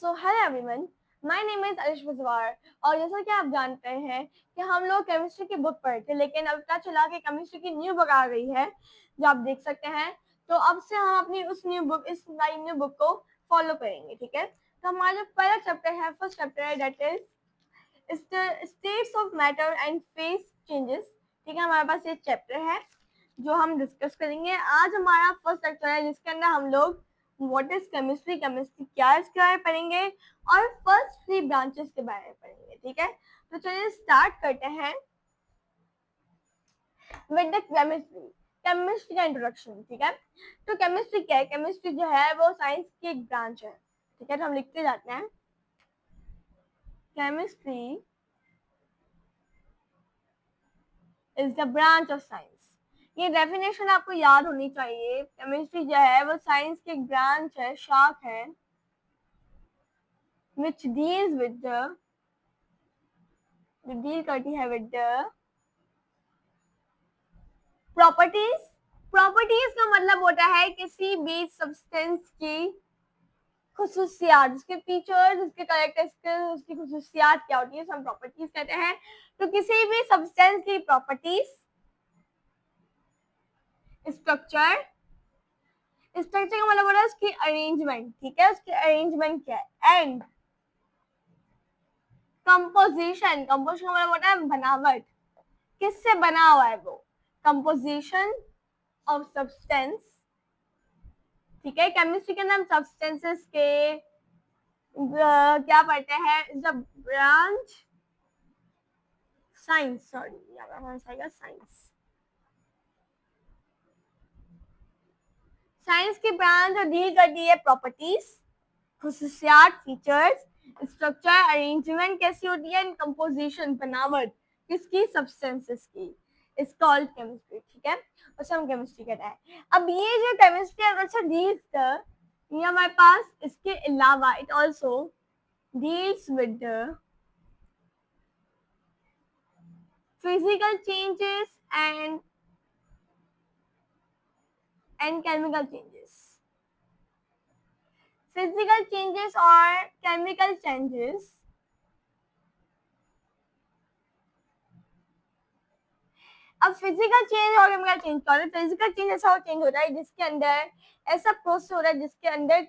So hello everyone, my name is Alish Bajwar. और जैसा कि आप जानते हैं कि हम लोग केमिस्ट्री की बुक पढ़े थे, लेकिन अब पता चला कि केमिस्ट्री की न्यू बुक आ गई है जो आप देख सकते हैं। तो अब से हम अपनी इस नई न्यू बुक को फॉलो करेंगे, ठीक है। तो हमारा जो पहला चैप्टर है, फर्स्ट चैप्टर है, that is states of matter and phase changes. ठीक है, हमारे पास ये चैप्टर है जो हम डिस्कस करेंगे। आज हमारा फर्स्ट लेक्चर है जिसके अंदर हम लोग व्हाट इज केमिस्ट्री, केमिस्ट्री क्या है इसके बारे में पढ़ेंगे और फर्स्ट 3 ब्रांचेस के बारे में पढ़ेंगे, ठीक है। तो चलिए स्टार्ट करते हैं विद द केमिस्ट्री। केमिस्ट्री का इंट्रोडक्शन, ठीक है। तो केमिस्ट्री क्या है? केमिस्ट्री जो है वो साइंस की एक ब्रांच है, ठीक है। तो हम लिखते जाते हैं chemistry is the branch of science. ये डेफिनेशन आपको याद होनी चाहिए। केमिस्ट्री जो है वो साइंस की एक ब्रांच है, शाख है, which deals with the deal करती है विद द प्रॉपर्टीज। प्रॉपर्टीज का मतलब होता है किसी भी सब्सटेंस की खुसूसियात, उसके फीचर्स, उसके कैरेक्टरिस्टिक्स, उसकी खुसूसियात क्या होती है, हम प्रॉपर्टीज कहते हैं। तो किसी भी सब्सटेंस की प्रॉपर्टीज, स्ट्रक्चर, स्ट्रक्चर का मतलब होता है उसकी अरेंजमेंट, ठीक है, उसकी अरेंजमेंट क्या है, एंड कंपोजिशन। कंपोजिशन का मतलब होता है बनावट, किससे बना हुआ है वो, कंपोजिशन ऑफ सब्सटेंस, ठीक है। केमिस्ट्री के अंदर हम सब्सटेंसेस के क्या पढ़ते हैं, the branch science, sorry science, science की ब्रांच डील करती है प्रॉपर्टीज, खुसूसियात, फीचर्स, स्ट्रक्चर, अरेंजमेंट कैसी होती है, एंड कंपोजिशन, बनावट किसकी, सब्सटेंसेस की, इज कॉल्ड केमिस्ट्री, ठीक है। उसे हम केमिस्ट्री कहते हैं। अब ये जो केमिस्ट्री अच्छा डील्स ये हमारे पास, इसके अलावा it also deals with the physical changes and chemical changes. Physical changes or chemical changes अब फिजिकल चेंज और केमिकल चेंज क्या होता है? फिजिकल चेंज ऐसा चेंज होता है जिसके अंदर ऐसा प्रोसेस हो रहा है जिसके अंदर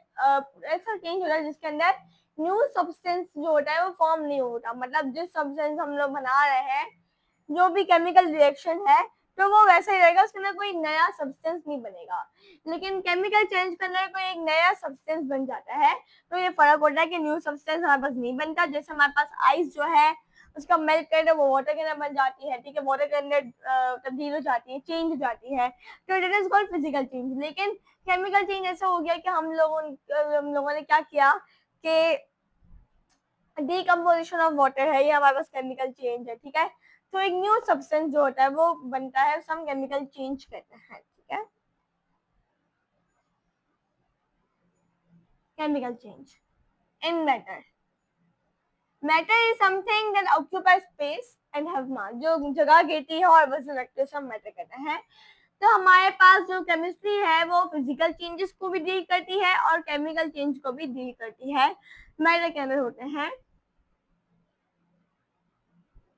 ऐसा चेंज हो रहा है जिसके अंदर न्यू सब्सटेंस जो होता है वो फॉर्म नहीं होता। मतलब जिस सब्सटेंस हम लोग बना रहे हैं, जो भी केमिकल रिएक्शन है, तो वो वैसा ही रहेगा, उसके अंदर कोई नया सब्सटेंस नहीं बनेगा। लेकिन केमिकल चेंज के अंदर कोई एक नया सब्सटेंस बन जाता है, तो ये फर्क होता है कि न्यू सब्सटेंस हमारे पास नहीं बनता। जैसे हमारे पास आइस जो है उसका मेल्ट करके वो वाटर के अंदर बन जाती है, ठीक है, वाटर के अंदर तब्दील हो जाती है, चेंज हो जाती है, तो it is called physical change. लेकिन केमिकल चेंज ऐसा हो गया कि हम लोगों ने क्या किया कि डीकम्पोजिशन ऑफ वाटर है, ये हमारे पास केमिकल चेंज है, ठीक है। तो एक न्यू सब्सटेंस जो होता है वो बनता है, उसे हम केमिकल चेंज कहते हैं, ठीक है। Chemical change in matter. Matter is something that occupy space and have मास, जो जगह घेरती है और वजन रखते हैं, हम मैटर कहते हैं। तो हमारे पास जो केमिस्ट्री है वो फिजिकल चेंजेस को भी डील करती है और केमिकल चेंज को भी डील करती है, मैटर के अंदर होते हैं।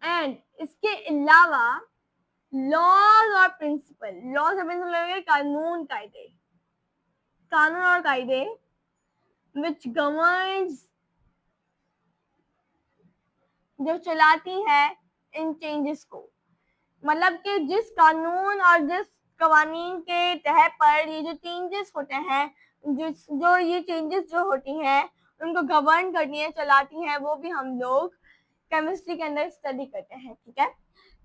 एंड इसके अलावा लॉज और प्रिंसिपल, लॉज और प्रिंसिपल कानून कायदे, कानून और कायदे विच गवर्न्स, जो चलाती है इन चेंजेस को। मतलब कि जिस कानून और जिस कवानीन के तहत पर ये जो चेंजेस होते हैं, जो ये चेंजेस जो होती हैं उनको गवर्न करती हैं, चलाती हैं, वो भी हम लोग केमिस्ट्री के अंदर स्टडी करते हैं, ठीक है।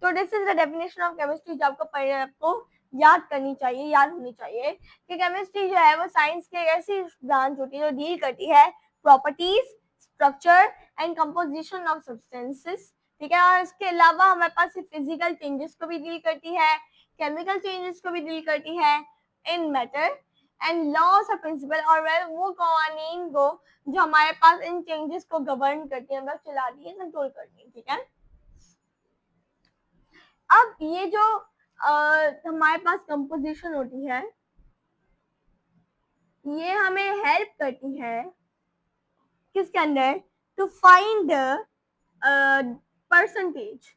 तो this is the definition of chemistry जो आपको याद करनी चाहिए, याद होनी चाहिए कि केमिस्ट्री जो है वो साइंस की ऐसी ब्रांच होती है जो डील करती है properties, structure and composition of substances, ठीक है। और इसके अलावा हमारे पास फिजिकल चेंजेस को भी डील करती है, केमिकल चेंजेस को भी डील करती है इन मैटर, एंड लॉस और प्रिंसिपल, और वो कवानीन को जो हमारे पास इन चेंजेस को गवर्न करती है, मतलब चलाती है, कंट्रोल करती है, ठीक है। अब ये जो हमारे पास कंपोजिशन होती है, ये हमें हेल्प करती है किसके अंदर, to find the percentage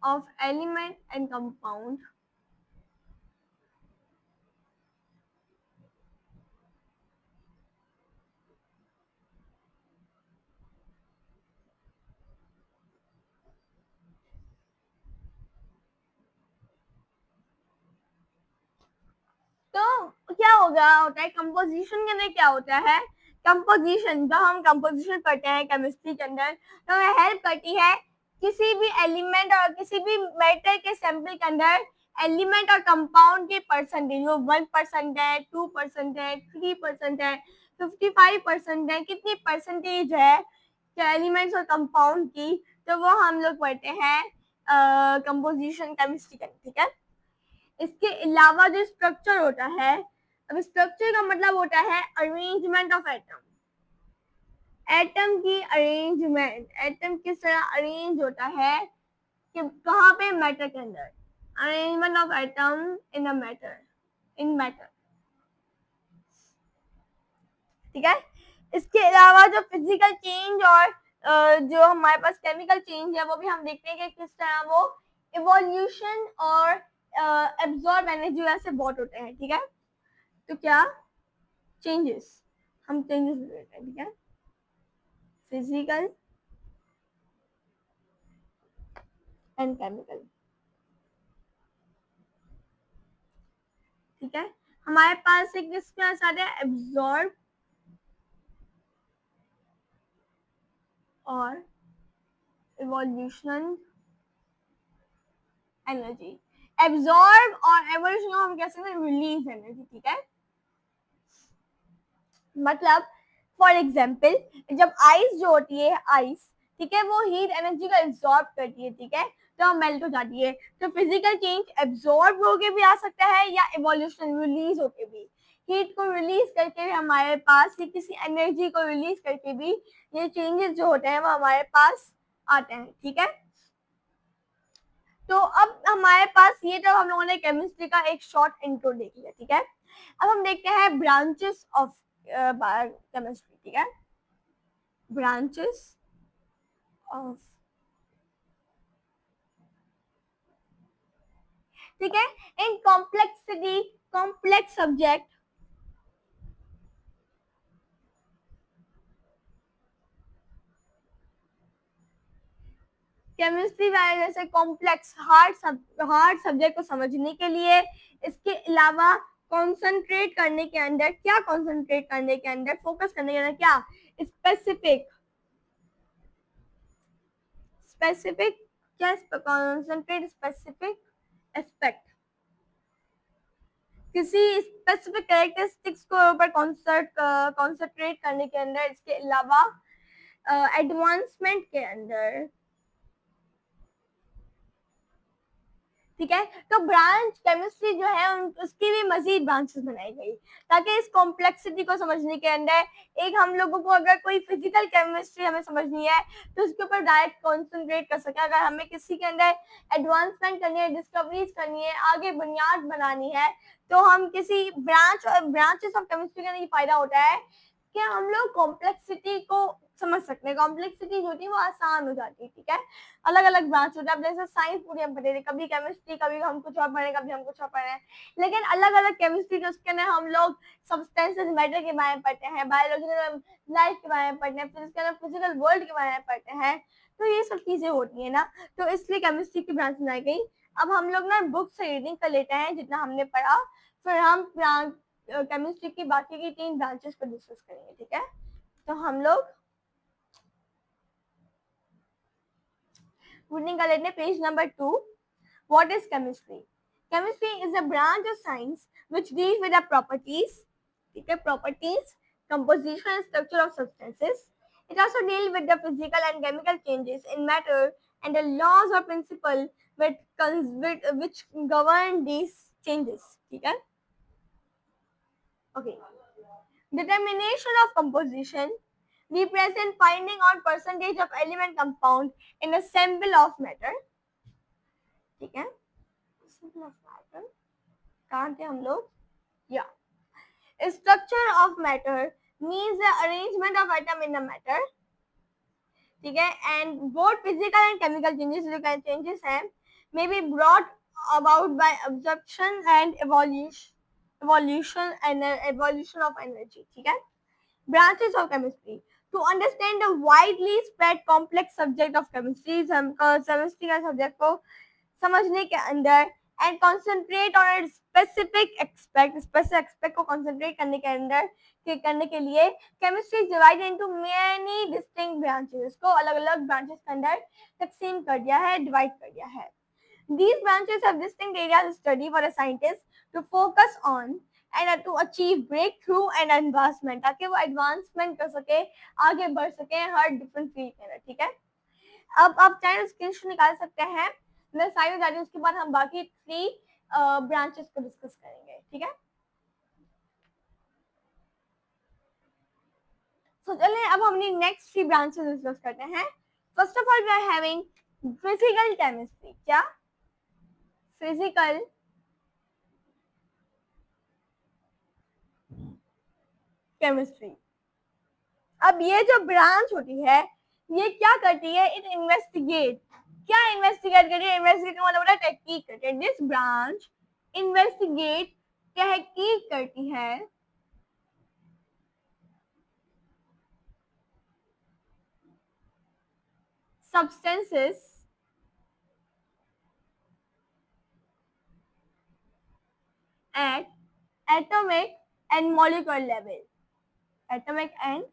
of element and compound तो क्या होता है कंपोजिशन के अंदर क्या होता है, कंपोजिशन जब हम कंपोजिशन करते हैं केमिस्ट्री के अंदर तो हमें हेल्प करती है किसी भी एलिमेंट और किसी भी मैटर के सैंपल के अंदर एलिमेंट और कंपाउंड के परसेंटेज, वो 1% है, 2% है, 3% है, 55% है, कितनी परसेंटेज है एलिमेंट्स और कंपाउंड की, तो वो हम लोग पढ़ते हैं कंपोजिशन केमिस्ट्री का, ठीक है। इसके अलावा जो स्ट्रक्चर होता है, अब स्ट्रक्चर का मतलब होता है अरेंजमेंट ऑफ एटम, एटम की अरेंजमेंट, एटम किस तरह अरेंज होता है कि कहाँ पे, मैटर के अंदर, arrangement of atom in a matter, in matter, ठीक है। इसके अलावा जो फिजिकल चेंज और जो हमारे पास केमिकल चेंज है वो भी हम देखते हैं कि किस तरह वो इवोल्यूशन और एब्जॉर्ब एनर्जी वैसे बहुत होते हैं, ठीक है। तो क्या चेंजेस, हम चेंजेस देखते हैं, ठीक है, फिजिकल एंड केमिकल, ठीक है। हमारे पास एक इसके साथ है एब्जॉर्ब और इवोल्यूशन एनर्जी, एब्जॉर्ब और एवोल्यूशन को हम कह सकते हैं रिलीज एनर्जी, ठीक है। मतलब फॉर एग्जाम्पल जब आइस जो होती है आइस, ठीक है, वो हीट एनर्जी को एब्जॉर्ब करती है, ठीक है, तो मेल्ट हो जाती है, तो फिजिकल चेंज एब्जॉर्ब होके भी आ सकता है या इवोल्यूशन रिलीज होके भी, हीट को रिलीज करके भी हमारे पास, या किसी एनर्जी को रिलीज करके भी ये चेंजेस जो होते हैं वो हमारे पास आते हैं, ठीक है। तो अब हमारे पास ये, तो हम लोगों ने केमिस्ट्री का एक शॉर्ट इंट्रो देख लिया, ठीक है। अब हम देखते हैं ब्रांचेस ऑफ केमिस्ट्री, ठीक है, ब्रांचेस ऑफ, ठीक है, इन कॉम्प्लेक्सिटी, कॉम्प्लेक्स सब्जेक्ट, केमिस्ट्री वाले जैसे कॉम्प्लेक्स हार्ड सब्जेक्ट को समझने के लिए, इसके अलावा कॉन्सेंट्रेट करने के अंदर, क्या कॉन्सेंट्रेट करने के अंदर, फोकस करने के अंदर, क्या स्पेसिफिक, स्पेसिफिक, क्या कॉन्सेंट्रेट स्पेसिफिक एस्पेक्ट, किसी स्पेसिफिक कैरेक्टरिस्टिक्स को ऊपर कॉन्सेंट्रेट करने के अंदर, इसके अलावा एडवांसमेंट के अंदर, ठीक है। तो ब्रांच केमिस्ट्री जो है उसकी भी मजीद ब्रांचेस बनाई गई ताकि इस कॉम्प्लेक्सिटी को समझने के अंदर, एक हम लोगों को अगर कोई फिजिकल केमिस्ट्री हमें समझनी है तो उसके ऊपर डायरेक्ट कॉन्सेंट्रेट कर सके, अगर हमें किसी के अंदर एडवांसमेंट करनी है, डिस्कवरीज करनी है, आगे बुनियाद बनानी है, तो हम किसी ब्रांचेस ऑफ केमिस्ट्री का ये फायदा होता है कि हम लोग कॉम्प्लेक्सिटी को समझ सकते हैं, कॉम्प्लेक्सिटी जो होती है वो आसान हो जाती है, ठीक है। अलग अलग ब्रांच होता है, जैसे साइंस पूरी हम पढ़े थे, कभी केमिस्ट्री, कभी हम कुछ और पढ़े, कभी हम कुछ और पढ़े, लेकिन अलग अलग केमिस्ट्री के उसके अंदर हम लोग सब्सटेंसेस मैटर के बारे में पढ़ते हैं, बायोलॉजी में लाइफ के बारे में पढ़ते हैं, फिर उसके अंदर फिजिकल वर्ल्ड के बारे में पढ़ते हैं, तो ये सब चीजें होती है ना, तो इसलिए केमिस्ट्री की ब्रांच बनाई गई। अब हम लोग ना बुक से रीडिंग कर लेते हैं जितना हमने पढ़ा, फिर हम केमिस्ट्री की बाकी की 3 ब्रांचेस को डिस्कस करेंगे, ठीक है। तो हम लोग रीडिंग कर लेते हैं page number 2। What is chemistry? Chemistry is a branch of science which deals with the properties, ठीक है, properties, composition and structure of substances. It also deals with the physical and chemical changes in matter and the laws or principles which govern these changes, ठीक है। Okay. Determination of composition represent finding out percentage of element compound in a sample of matter, ठीक है, sample of matter, कहाँ थे हम लोग, या Structure of matter means the arrangement of atom in the matter. ठीक है, and both physical and chemical changes जो changes हैं may be brought about by absorption and evolution of energy. ठीक है, branches of chemistry. To understand the widely spread complex subject of chemistry, chemistry का subject को समझने के अंदर and concentrate on a specific aspect को concentrate करने के अंदर करने के लिए chemistry is divided into many distinct branches. इसको अलग-अलग branches के अंदर तकसीम कर दिया है, divide कर दिया है. These branches have distinct areas of study for a scientist to focus on and to achieve breakthrough and advancement, ताकि वो advancement कर सके, आगे बढ़ सके हर different field के अंदर. ठीक है, अब आप चाहे स्क्रीनशॉट निकाल सकते हैं. मैं साइड में जा रही हूँ, उसके बाद हम बाकी 3 ब्रांचेस को डिस्कस करेंगे. ठीक है, तो चलिए अब हम नेक्स्ट 3 ब्रांचेस डिस्कस करते हैं. First of all we are having physical chemistry. क्या? Physical chemistry. अब ये जो ब्रांच होती है ये क्या करती है? It investigate. क्या इन्वेस्टिगेट करती है? इन्वेस्टिगेट का मतलब होता है तहकीक करती है. दिस ब्रांच इन्वेस्टिगेट तहकीक करती है substances at atomic and molecular level. Atomic and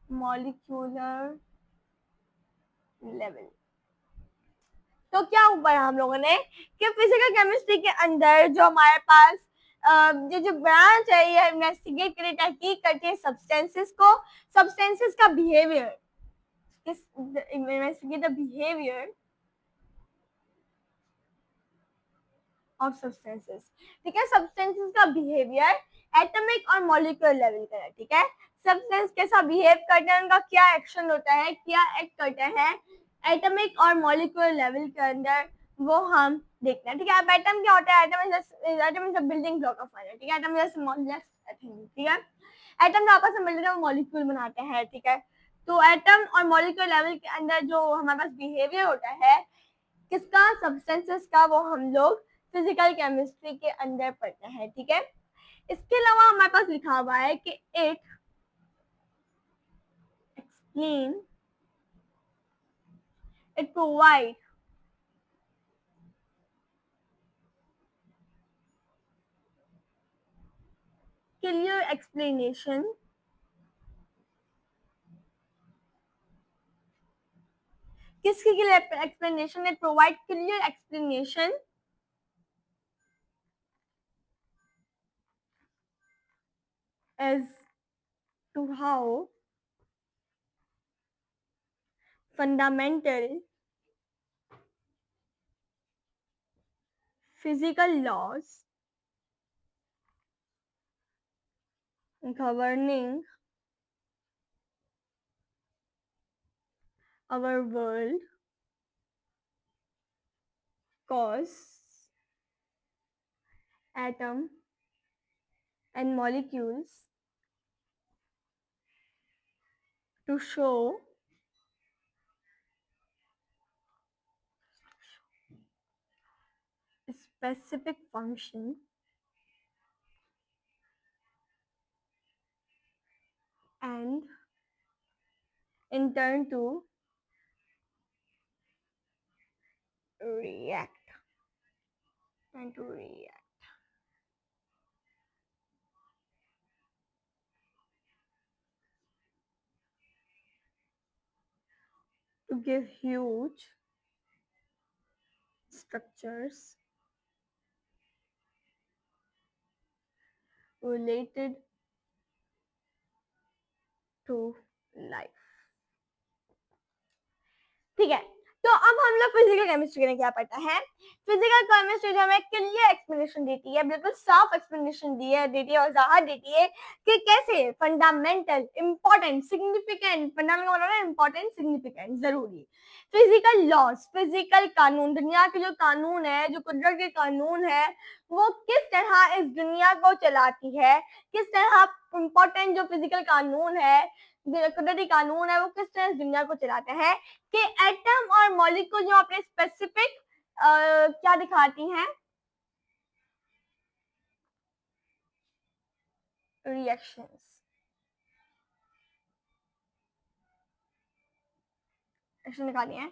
molecular level. तो क्या पढ़ा हम लोगों ने कि फिजिकल केमिस्ट्री के अंदर जो हमारे पास ये जो ब्रांच है ये इन्वेस्टिगेट करे, तहकीक करती है सब्सटेंसेस को, सब्सटेंसेस का behaviour, investigate the behaviour of substances. ठीक है, सब्सटेंसेस का बिहेवियर एटॉमिक और मॉलिक्यूलर लेवल का है. ठीक है, सब्सटेंस कैसा बिहेव करते हैं, उनका क्या एक्शन होता है, क्या एक्ट करते हैं एटॉमिक और मॉलिक्यूलर लेवल के अंदर, वो हम देखते हैं. ठीक है, अब एटम क्या होता है? Atom is the building block of matter. ठीक है, एटम इज स्मॉलेस्ट थिंग. ठीक है, एटम जो आपस में मिलकर वो मॉलिक्यूल बनाते हैं. ठीक है, तो एटम और मॉलिक्यूलर लेवल के अंदर जो हमारे पास बिहेवियर होता है किसका? सब्सटेंसेस का, वो हम लोग फिजिकल केमिस्ट्री के अंदर पढ़ते हैं. ठीक है, इसके अलावा हमारे पास लिखा हुआ है कि it explain, it provide clear explanation किसकी clear explanation? It provide clear explanation as to how fundamental physical laws governing our world cause atom and molecules to show specific function and in turn to react to give huge structures related to life. ठीक है, तो अब हम लोग physical chemistry में क्या पढ़ता है। फिजिकल केमिस्ट्री जो हमें क्लियर एक्सप्लेनेशन देती है, बिल्कुल साफ एक्सप्लेनेशन देती है, वजाहत देती है कि कैसे फंडामेंटल, इंपॉर्टेंट, सिग्निफिकेंट, फंडामेंटल मतलब इंपॉर्टेंट, सिग्निफिकेंट, जरूरी फिजिकल लॉज, फिजिकल कानून, दुनिया के जो कानून है, जो कुदरत के कानून है, वो किस तरह इस दुनिया को चलाती है, किस तरह इंपॉर्टेंट जो फिजिकल कानून है, कुदरती कानून है, वो किस तरह इस दुनिया को चलाते हैं, कि एटम और मॉलिक्यूल जो अपने स्पेसिफिक क्या दिखाती हैं, रिएक्शंस, दिखाती हैं,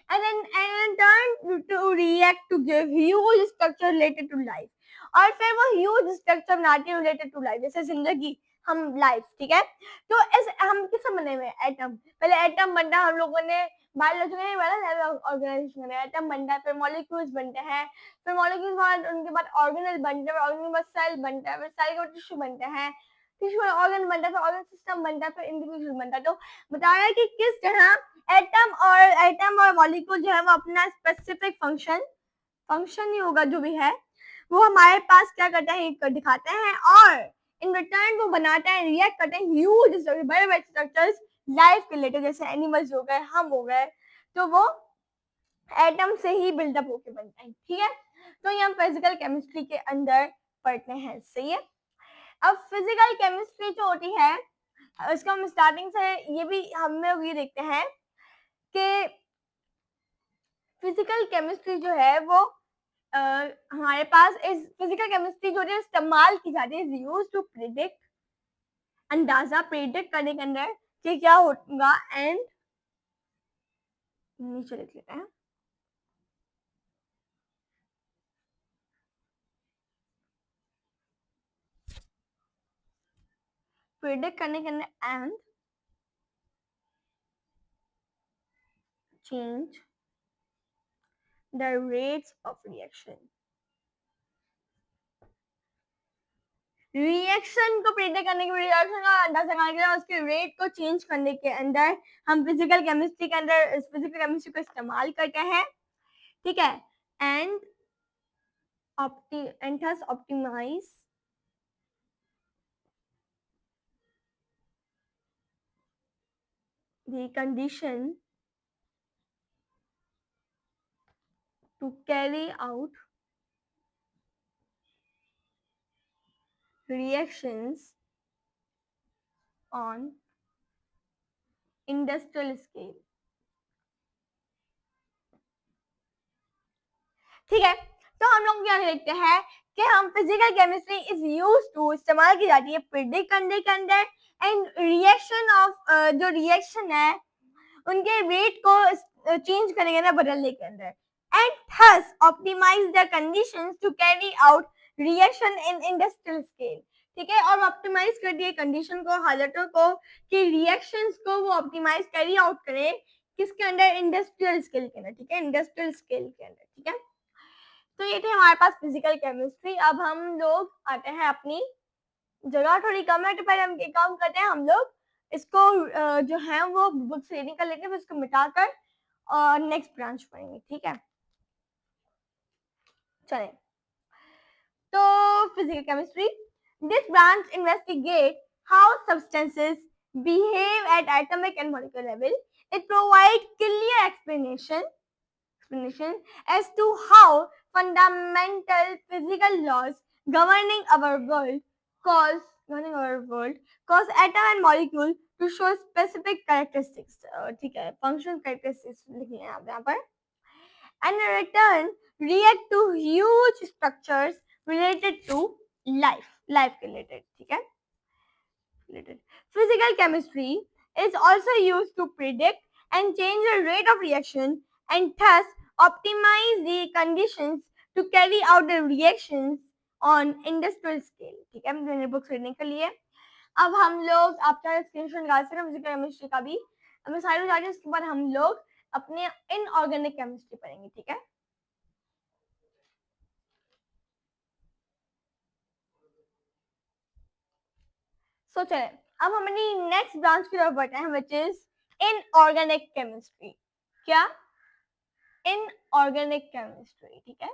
and turn to react to give huge structure related to life, और फिर वो huge structure बनाती है related to life, जैसे जिंदगी, हम लाइफ, ठीक है। तो इस हम किससे बने हुए हैं, एटम, पहले एटम बनता हम लोगों ने बायोलॉजी में बना, ऑर्गेनाइजेशन में एटम बनता है, फिर मॉलिक्यूल्स बनते हैं, फिर मॉलिक्यूल्स बाद उनके बाद ऑर्गेनल बनते हैं, ऑर्गेनल के बाद सेल बनता है, फिर सेल के बाद टिश्यू बनते हैं, टिश्यू ऑर्गन बनता है, फिर ऑर्गन सिस्टम बनता है, फिर इंडिविजुअल बनता है। तो बताया कि किस तरह एटम और मॉलिक्यूल जो है वो अपना स्पेसिफिक फंक्शन ही होगा जो भी है, वो हमारे पास क्या करता है, दिखाते हैं, और इन रिटर्न वो बनाता है, रिएक्ट करते हैं ह्यूज बड़े बड़े स्ट्रक्चर्स लाइफ के रिलेटेड, जैसे एनिमल्स हो गए, हम हो गए, तो वो एटम से ही बिल्डअप होके बनता है, ठीक है। तो ये हम फिजिकल केमिस्ट्री के अंदर पढ़ते हैं, सही है। अब फिजिकल केमिस्ट्री जो होती है, इसको हम स्टार्टिंग से ये भी हम लोग ये देखते हैं कि फिजिकल केमिस्ट्री जो है वो हमारे पास इस फिजिकल केमिस्ट्री जो है इस्तेमाल की जाती है, यूज टू प्रिडिक्ट, अंदाजा प्रिडिक्ट करने के अंदर कि क्या होगा, एंड नीचे लिख लेते हैं, प्रिडिक्ट करने के अंदर, and change the rates of reaction, reaction को प्रिडिक्ट करने के, रिएक्शन का अंदाजा लगाने के लिए, उसके रेट को चेंज करने के अंदर हम फिजिकल केमिस्ट्री के अंदर फिजिकल केमिस्ट्री को इस्तेमाल करते हैं, ठीक है। And thus optimize the condition to carry out reactions on industrial scale, ठीक है। तो हम लोग क्या देखते हैं कि हम physical chemistry is use to, इस्तेमाल की जाती है प्रिडिक्ट करने के अंदर, एंड रिएक्शन ऑफ जो रिएक्शन है उनके रेट को चेंज करने के अंदर, बदलने के अंदर, and thus optimize the conditions to carry out reaction in industrial scale, ठीक है। और ऑप्टिमाइज कर दिए कंडीशन को, हालतों को, कि रिएक्शंस को वो ऑप्टिमाइज कैरी आउट करें किसके अंदर, इंडस्ट्रियल स्केल के अंदर, ठीक है, इंडस्ट्रियल स्केल के अंदर, ठीक है। तो ये थे हमारे पास फिजिकल केमिस्ट्री। अब हम लोग आते हैं, अपनी जगह थोड़ी कम है तो पहले हम एक काम करते हैं, हम लोग इसको जो है वो बुक्स रीडिंग कर लेते हैं, फिर इसको मिटाकर और नेक्स्ट ब्रांच पढ़ेंगे, ठीक है। चलें, तो physical chemistry, this branch investigate how substances behave at atomic and molecular level. It provides clear explanation as to how fundamental physical laws governing our world cause atom and molecule to show specific characteristics, ठीक है, function characteristics लिखे हैं आप यहाँ पर, and in return react to huge structures related to life related, ठीक है, related. Physical chemistry is also used to predict and change the rate of reaction and thus optimize the conditions to carry out the reactions on industrial scale, ठीक है, मैंने books reading के लिए। अब हम लोग आपका स्क्रीनशॉट निकाल सकते हैं फिजिकल केमिस्ट्री का भी, हमें सारे हो जाएंगे, उसके बाद हम लोग अपने इनऑर्गेनिक केमिस्ट्री पढ़ेंगे, ठीक है। सो चले, अब हम अपनी नेक्स्ट ब्रांच की तरफ बढ़ते हैं, विच इज इनऑर्गेनिक केमिस्ट्री। क्या इनऑर्गेनिक केमिस्ट्री, ठीक है।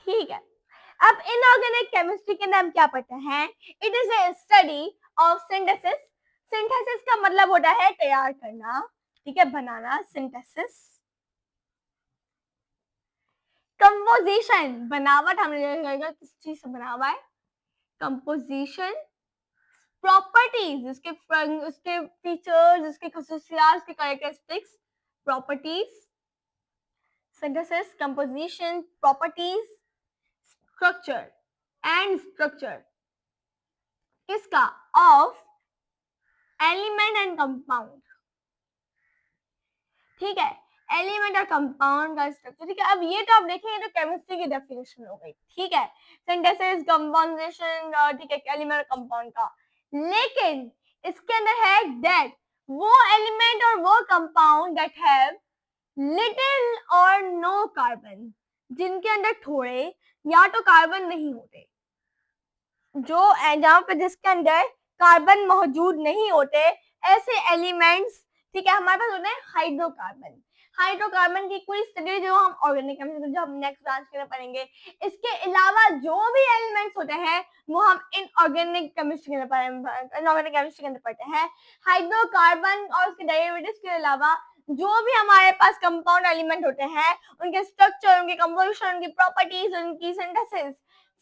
ठीक है, अब इनऑर्गेनिक केमिस्ट्री के अंदर हम क्या पढ़ते हैं? It is a study of synthesis. Synthesis का मतलब होता है तैयार करना, ठीक है, बनाना, सिंथेसिस। कंपोजिशन, बनावट, हमने किस चीज से बना हुआ है, कंपोजिशन। प्रॉपर्टीज, उसके फीचर्स, उसके खसूसियात, उसके characteristics, properties. Synthesis, composition, properties, structure and structure किसका? ऑफ एलिमेंट एंड कंपाउंड, ठीक है, एलिमेंट और कंपाउंड का स्ट्रक्चर, ठीक है। अब ये तो आप देखेंगे तो केमिस्ट्री की डेफिनेशन हो गई, ठीक है, सिंथेसिस, कंपोजिशन, ठीक है, एलिमेंट और कंपाउंड का। लेकिन इसके अंदर है दैट वो एलिमेंट और वो कंपाउंड दैट हैव लिटिल और नो कार्बन, जिनके अंदर थोड़े या तो कार्बन नहीं होते, जो जहां पे जिसके अंदर कार्बन मौजूद नहीं होते, ऐसे एलिमेंट्स, ठीक है, हमारे पास होते हैं हाइड्रोकार्बन। हाइड्रोकार्बन की पूरी स्टडी जो हम ऑर्गेनिक केमिस्ट्री, जो हम नेक्स्ट ब्रांच के लिए पढ़ेंगे। इसके अलावा जो भी एलिमेंट्स होते हैं वो हम इनऑर्गेनिक केमिस्ट्री के अंदर, इनऑर्गेनिक केमिस्ट्री के अंदर पढ़ते हैं। हाइड्रोकार्बन और उसके डेरिवेटिव्स के अलावा जो भी हमारे पास कंपाउंड एलिमेंट होते हैं, उनके स्ट्रक्चर, उनके कंपोजिशन, उनकी प्रॉपर्टीज, उनकी सिंथेसिस,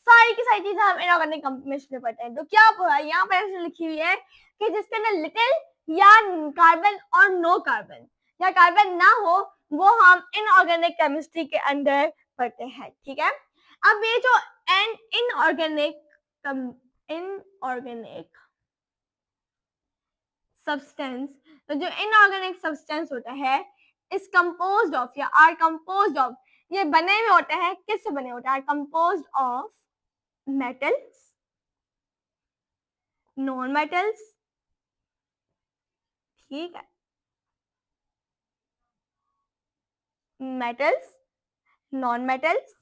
सारी की सारी चीजें हम इनऑर्गेनिक केमिस्ट्री में पढ़ते हैं। तो क्या पूरा यहाँ पर ऐसे लिखी हुई है कि जिसके अंदर लिटिल या कार्बन और नो कार्बन या कार्बन ना हो, वो हम इनऑर्गेनिक केमिस्ट्री के अंदर पढ़ते हैं, ठीक है। अब ये जो इनऑर्गेनिक सब्सटेंस, तो जो इनऑर्गेनिक सब्सटेंस होता है इज कंपोज्ड ऑफ या आर कंपोज्ड ऑफ, ये बने हुए होते हैं, किससे बने होते हैं? Are composed of metals, non-metals, ठीक है, metals, non-metals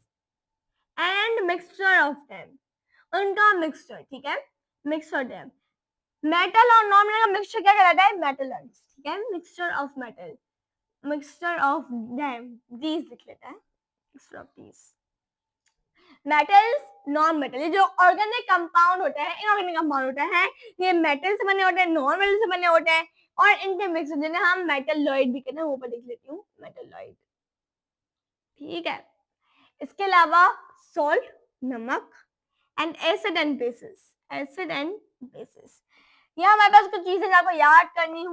and mixture of them, उनका मिक्सचर, ठीक है, मिक्सचर them, मेटल और नॉन मेटल का मिक्सचर क्या कहलाता है? मेटल्स, ठीक है, mixture of metal, mixture of them, these लिख लेते हैं, mixture of these, metals, non metal, ये जो ऑर्गेनिक कंपाउंड होते हैं, इनऑर्गेनिक कंपाउंड होते हैं, ये मेटल से बने होते हैं, नॉन मेटल से बने होते हैं, और इनके मिक्स जिन्हें हम मेटलॉइड भी कहते हैं, वो ऊपर लिख लेती हूँ, मेटलॉइड, ठीक है। इसके अलावा सॉल्ट, नमक, and acid and bases, acid and bases, ये हमारे पास कुछ चीजें आपको याद करनी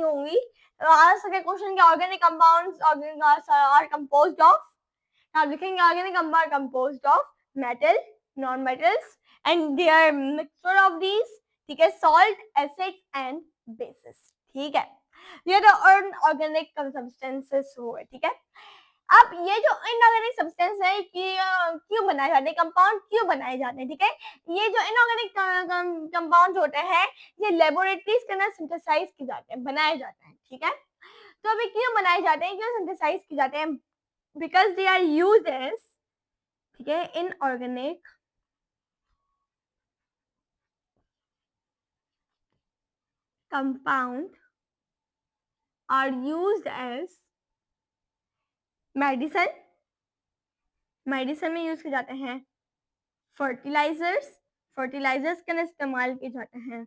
होंगी। तो आ सके क्वेश्चन के organic compounds are composed of, आप लिखेंगे organic compound composed of metal, non metals and their mixture of these, ठीक है, सॉल्ट, एसिड एंड बेसिस, ठीक है। ये तो ऑर्गेनिक सब्सटेंसेस हुए, ठीक है। अब ये जो इनऑर्गेनिक सब्सटेंस है क्यों बनाए जाते हैं, कंपाउंड क्यों बनाए जाते हैं, ठीक है। ये जो इनऑर्गेनिक कंपाउंड होते हैं ये लेबोरेटरीज के अंदर सिंथेसाइज किए जाते हैं, बनाए जाते हैं, ठीक है। तो अभी क्यों बनाए जाते हैं, क्यों सिंथेसाइज किए जाते हैं? Because they are used as, ठीक है, inorganic compound are used as medicine, medicine में यूज किए जाते हैं, फर्टिलाइजर्स, फर्टिलाइजर्स के इस्तेमाल किए जाते हैं,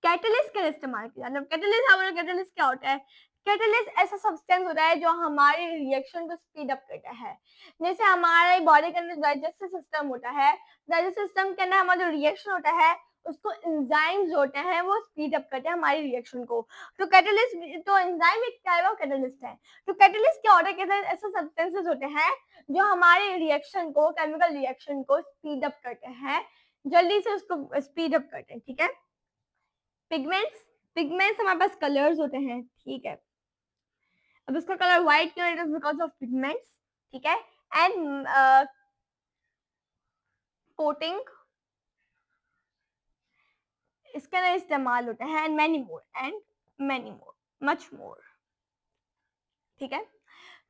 कैटलिस्ट के इस्तेमाल किया जाता है। कैटलिस्ट, हमारा कैटलिस्ट क्या होता है? कैटलिस्ट ऐसा सब्सटेंस होता है जो हमारे रिएक्शन को स्पीड अप करता है। जैसे हमारे बॉडी के अंदर डाइजेस्टिव सिस्टम होता है, डाइजेस्टिव सिस्टम के अंदर हमारा जो रिएक्शन होता है उसको एंजाइम्स होते हैं वो स्पीड अप करते हैं हमारी रिएक्शन को। तो कैटलिस्ट, तो एंजाइम एक टाइप ऑफ कैटलिस्ट है। तो कैटलिस्ट क्या होता है? कैटलिस्ट ऐसे सब्सटेंसेस होते हैं जो हमारे रिएक्शन को, केमिकल रिएक्शन को स्पीड अप करते हैं, जल्दी से उसको स्पीड अप करते हैं, ठीक है। पिगमेंट्स, पिगमेंट्स हमारे पास कलर्स होते हैं, ठीक है। अब इसका कलर व्हाइट क्यों है? बिकॉज ऑफ पिगमेंट्स, ठीक है। एंड कोटिंग इसके अंदर इस्तेमाल होता है, and many more, much more, ठीक है।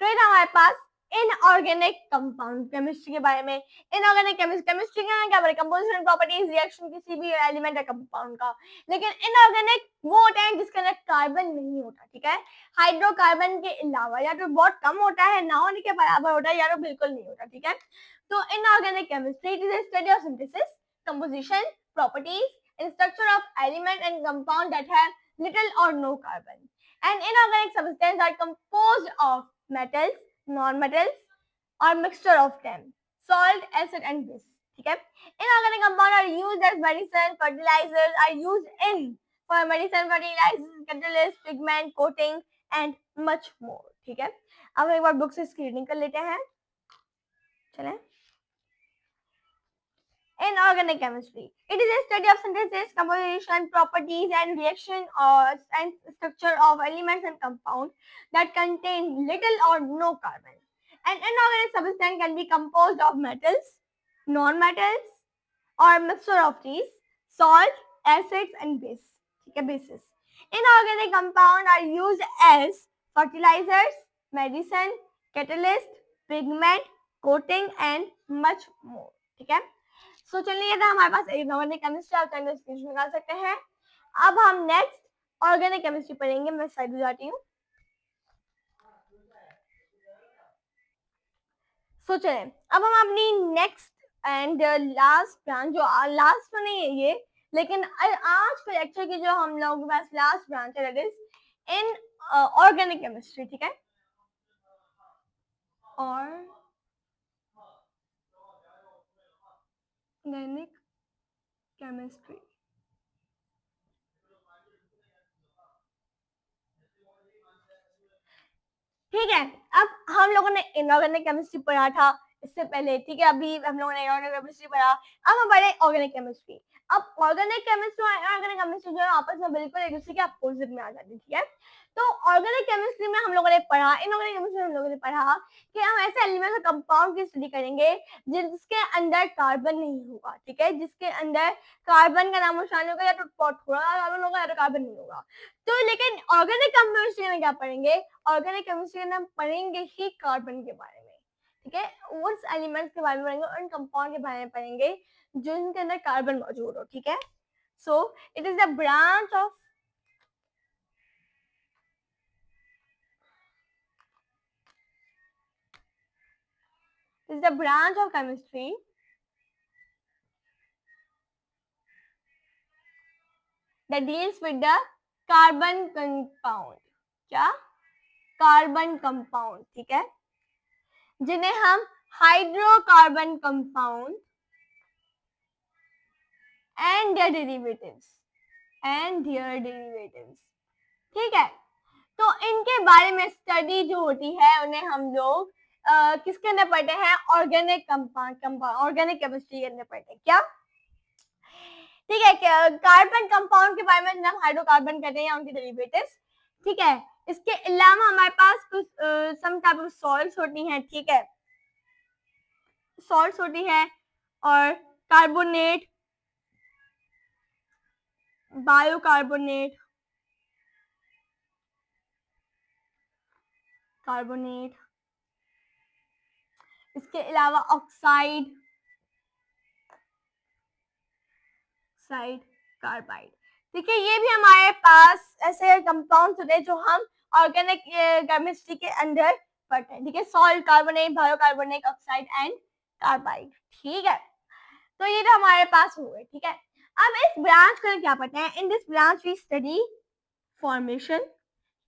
तो ये था हमारे पास इनऑर्गेनिक कंपाउंड केमिस्ट्री के बारे में। इनऑर्गेनिक केमिस्ट्री का क्या बारे, कंपोजिशन, प्रॉपर्टीज, रिएक्शन किसी भी एलिमेंट या कंपाउंड का। लेकिन इनऑर्गेनिक वो होता है जिसके अंदर कार्बन नहीं होता, ठीक है। हाइड्रोकार्बन के अलावा या तो बहुत कम होता है, ना होने के बराबर होता है, या तो बिल्कुल नहीं होता, ठीक है। तो inorganic chemistry it is study of synthesis, composition, properties and structure of element and compound that have little or no carbon. And inorganic substances are composed of metals, non-metals or mixture of them, salt, acid and base, ठीक है। Inorganic compounds are used as medicine, fertilizers are used in for medicine, fertilizers, catalyst, pigment, coating and much more, ठीक है। अब एक बार book से इसकी reading कर लेते हैं, चलें। Inorganic chemistry. It is a study of synthesis, composition, properties, and reaction and structure of elements and compounds that contain little or no carbon. An inorganic substance can be composed of metals, non-metals, or mixture of these, salt, acids, and base. ठीक है, bases. Inorganic compounds are used as fertilizers, medicine, catalyst, pigment, coating, and much more. ठीक है। सो चलिए, ये था हमारे पास inorganic chemistry, आप चाहे स्क्रीनशॉट निकाल सकते हैं। अब हम नेक्स्ट ऑर्गेनिक केमिस्ट्री पढ़ेंगे। मैं साइड हो जाती हूँ। सो चलिए, अब हम अपनी नेक्स्ट एंड लास्ट ब्रांच, जो लास्ट तो नहीं है ये, लेकिन आज के लेक्चर की जो हम लोगों के पास लास्ट ब्रांच है, that is in organic chemistry, ठीक है। ऑर्गेनिक केमिस्ट्री, ठीक है। अब हम लोगों ने इनऑर्गेनिक केमिस्ट्री पढ़ा था इससे पहले, ठीक है। अभी हम लोगों ने इनऑर्गेनिक केमिस्ट्री पढ़ा, अब हम पढ़े ऑर्गेनिक केमिस्ट्री। अब ऑर्गेनिक केमिस्ट्री और इनऑर्गेनिक केमिस्ट्री जो है आपस में बिल्कुल एक दूसरे के अपोजिट में आ जाती है, ठीक है। तो ऑर्गेनिक केमिस्ट्री में हम लोगों ने पढ़ा, इनऑर्गेनिक केमिस्ट्री में हम लोगों ने पढ़ा कि हम ऐसे एलिमेंट्स और कंपाउंड की स्टडी करेंगे जिसके अंदर कार्बन नहीं होगा, ठीक है। जिसके अंदर कार्बन का नामो निशान होगा, या तो थोड़ा कार्बन होगा या तो कार्बन नहीं होगा। तो लेकिन ऑर्गेनिक केमिस्ट्री में क्या पढ़ेंगे, ऑर्गेनिक केमिस्ट्री में हम पढ़ेंगे ही कार्बन के बारे में, ठीक है। उस एलिमेंट्स के बारे में पढ़ेंगे और उन कंपाउंड के बारे में पढ़ेंगे जिनके अंदर कार्बन मौजूद हो, ठीक है। So it is the branch of chemistry that deals with the carbon compound, क्या, कार्बन कंपाउंड, ठीक है, जिन्हें हम hydrocarbon compound and their derivatives ठीक है। तो इनके बारे में स्टडी जो होती है उन्हें हम लोग किसके अंदर पढ़ते हैं, ऑर्गेनिक कंपाउंड ऑर्गेनिक केमिस्ट्री के अंदर पढ़ते हैं, क्या, ठीक है। कार्बन कंपाउंड के बारे में हम हाइड्रोकार्बन कहते हैं या उनके डेरिवेटिव्स, ठीक है। इसके अलावा हमारे पास कुछ सम टाइप ऑफ सॉल्ट्स होती हैं, ठीक है, सॉल्ट्स होती है, और कार्बोनेट, बायोकार्बोनेट, कार्बोनेट, इसके अलावा ऑक्साइड, कार्बाइड, ठीक है। ये भी हमारे पास ऐसे कंपाउंड्स होते हैं जो हम ऑर्गेनिक केमिस्ट्री के अंदर पढ़ते हैं, ठीक है। Salt, carbonate, bicarbonate, oxide and carbide, ठीक है। तो ये तो हमारे पास हुए, ठीक है। अब इस ब्रांच को क्या पढ़ते हैं, in this branch we study formation,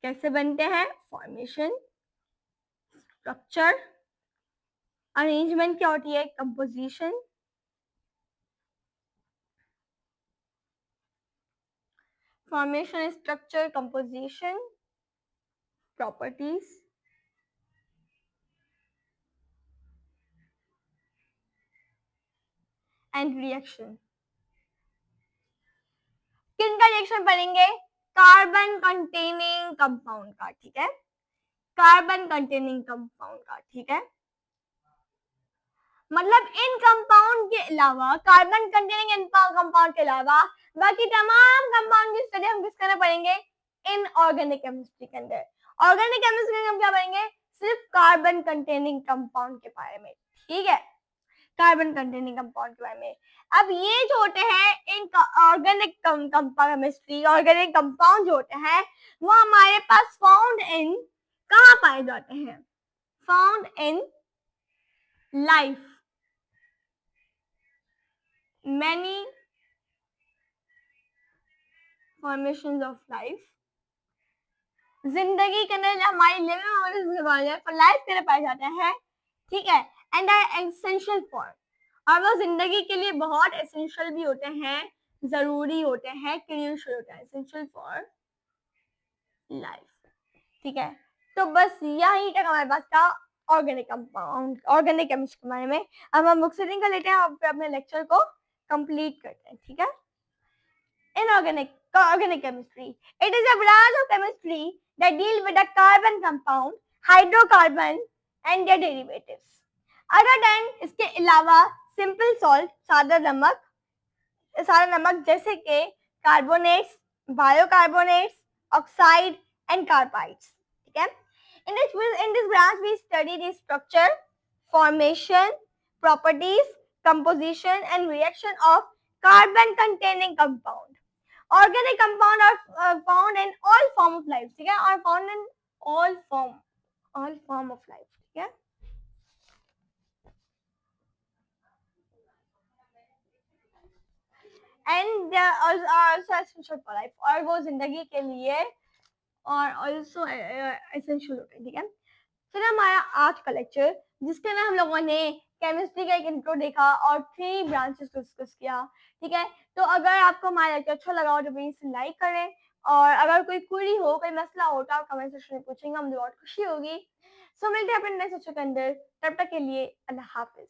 कैसे बनते हैं, फॉर्मेशन, स्ट्रक्चर, अरेंजमेंट क्या होती है, composition, formation, structure, composition, properties, and reaction. किनका रिएक्शन पढ़ेंगे, कार्बन कंटेनिंग कंपाउंड का, ठीक है, कार्बन कंटेनिंग कंपाउंड का, ठीक है। मतलब इन कंपाउंड के अलावा, कार्बन कंटेनिंग कंपाउंड के अलावा बाकी तमाम कंपाउंड की स्टडी हम किसके अंदर पढ़ेंगे, इन ऑर्गेनिक केमिस्ट्री के अंदर। ऑर्गेनिक केमिस्ट्री में हम क्या पढ़ेंगे, सिर्फ कार्बन कंटेनिंग कंपाउंड के बारे में, ठीक है, कार्बन कंटेनिंग कंपाउंड के बारे में। अब ये जो होते हैं in organic chemistry, organic compound जो होते हैं वो हमारे पास फाउंड इन, कहाँ पाए जाते हैं, found in life, many formations of life, जिंदगी के अंदर हमारी लिविंग लाइफ के अंदर पाए जाते हैं, ठीक है, एंड आर एसेंशियल फॉर, और वो जिंदगी के लिए बहुत एसेंशियल भी होते हैं, जरूरी होते हैं, क्रूशियल होते हैं, एसेंशियल फॉर लाइफ, ठीक है। तो बस यही तक हमारे पास था ऑर्गेनिक कंपाउंड, ऑर्गेनिक केमिस्ट्री के बारे में। अब हम बुक रीडिंग कर लेते हैं और फिर अपने लेक्चर को कंप्लीट करते हैं, ठीक है। Inorganic chemistry. It is a branch of chemistry that deal with the carbon compound, hydrocarbon and their derivatives. Other than इसके अलावा simple salt, सादा नमक जैसे कि कार्बोनेट्स, बायोकार्बोनेट्स, ऑक्साइड एंड कार्बाइड्स, ठीक है। In this branch we study the structure, formation, properties, composition and reaction of carbon containing compound. Organic compound are found in all form of life, ठीक है, are found in all form of life, ठीक है। And they are also essential for life, और वो जिंदगी के लिए और also essential होते हैं, ठीक है। फिर हमारा आज का लेक्चर जिसके अंदर हम लोगों ने केमिस्ट्री का एक इंट्रो देखा और 3 ब्रांचेस को डिस्कस किया, ठीक है। तो अगर आपको हमारा लेक्चर अच्छा लगा हो तो प्लीज लाइक करें, और अगर कोई क्वेरी हो, कोई मसला हो तो आप कमेंट सेक्शन में पूछेंगे, मुझे बहुत खुशी होगी। सो मिलते हैं अपने नेक्स्ट लेक्चर के अंदर, तब तक के लिए अल्लाह हाफिज।